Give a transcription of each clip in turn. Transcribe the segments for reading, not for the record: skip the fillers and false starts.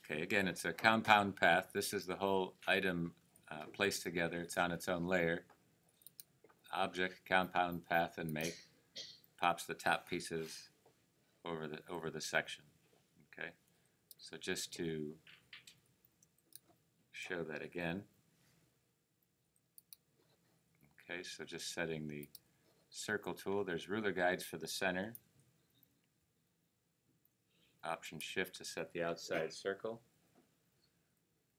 Okay, again, it's a compound path. This is the whole item placed together. It's on its own layer. Object, compound path, and make pops the top pieces over the section. Okay, so just to show that again. Okay, so just setting the circle tool. There's ruler guides for the center. Option Shift to set the outside circle.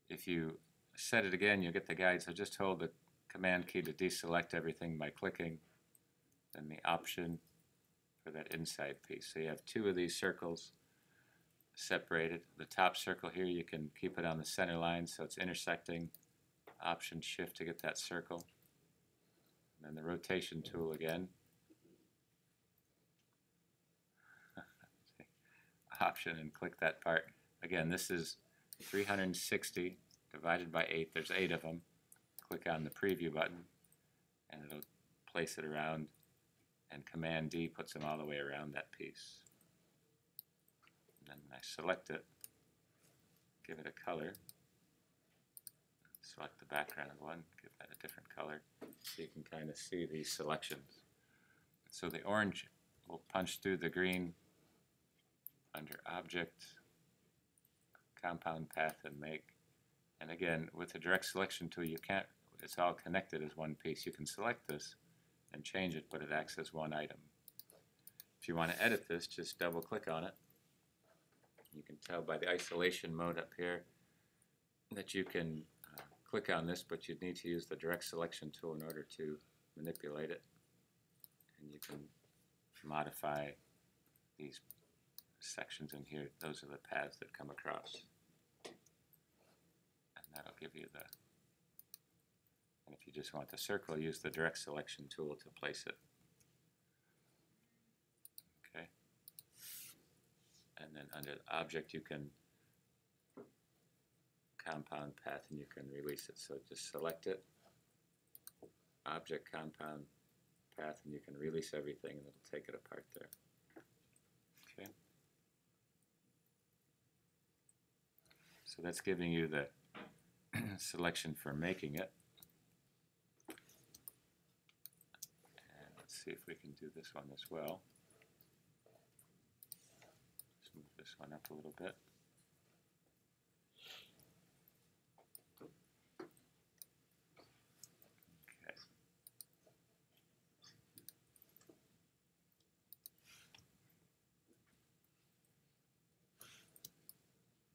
If you set it again, you'll get the guide. So just hold the Command key to deselect everything by clicking, then the option for that inside piece. So you have two of these circles separated. The top circle here, you can keep it on the center line so it's intersecting. Option Shift to get that circle. And then the rotation tool again. Option and click that part. Again, this is 360 divided by 8. There's 8 of them. Click on the preview button and it'll place it around, and Command D puts them all the way around that piece. And then I select it, give it a color, select the background one, give that a different color so you can kind of see these selections. So the orange will punch through the green under Object, Compound Path, and Make. And again, with the direct selection tool, you can't, it's all connected as one piece. You can select this and change it, but it acts as one item. If you want to edit this, just double click on it. You can tell by the isolation mode up here that you can click on this, but you'd need to use the direct selection tool in order to manipulate it. And you can modify these sections in here. Those are the paths that come across. And that'll give you the, and if you just want the circle, use the direct selection tool to place it. Okay. And then under the object, you can compound path and you can release it. So just select it, object, compound path, and you can release everything and it'll take it apart there. Okay. So that's giving you the selection for making it. And let's see if we can do this one as well. Let's move this one up a little bit. Okay.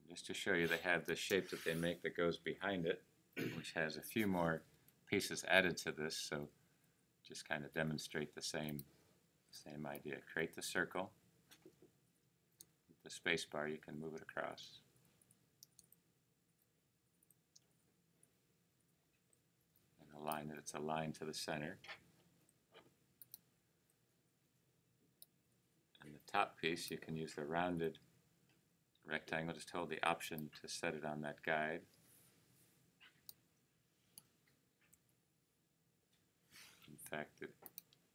Just to show you, they have the shape that they make that goes behind it, which has a few more pieces added to this, so just kind of demonstrate the same idea. Create the circle. With the space bar, you can move it across. And align it. It's aligned to the center. And the top piece, you can use the rounded rectangle. Just hold the option to set it on that guide. In fact,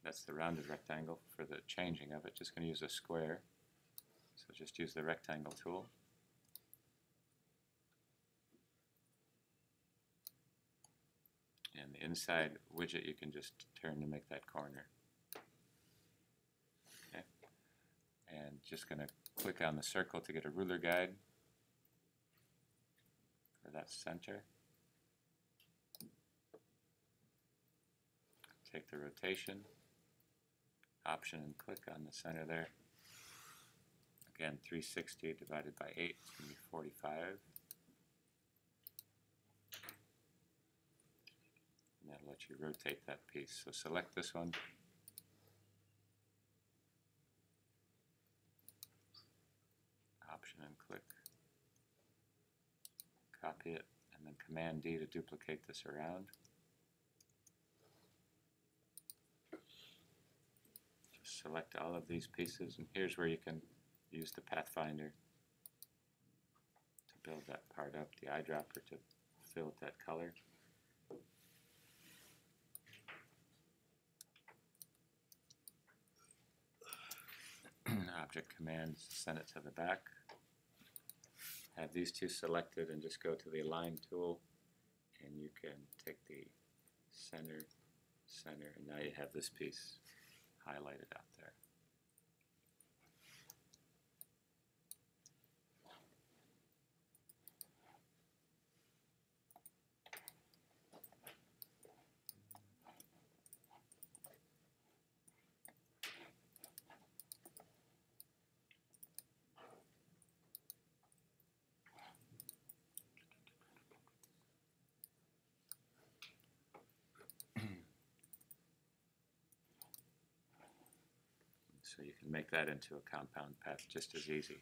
that's the rounded rectangle for the changing of it. Just going to use a square. So just use the rectangle tool. And the inside widget you can just turn to make that corner. Okay. And just going to click on the circle to get a ruler guide for that center. Take the rotation option and click on the center there. Again, 360 divided by 8 is going to be 45. And that'll let you rotate that piece. So select this one. Option and click. Copy it, and then Command D to duplicate this around. Just select all of these pieces, and here's where you can use the Pathfinder to build that part up, the eyedropper to fill with that color. Object commands, send it to the back. have these two selected and just go to the Align tool, and you can take the center, and now you have this piece highlighted out there. So you can make that into a compound path just as easy.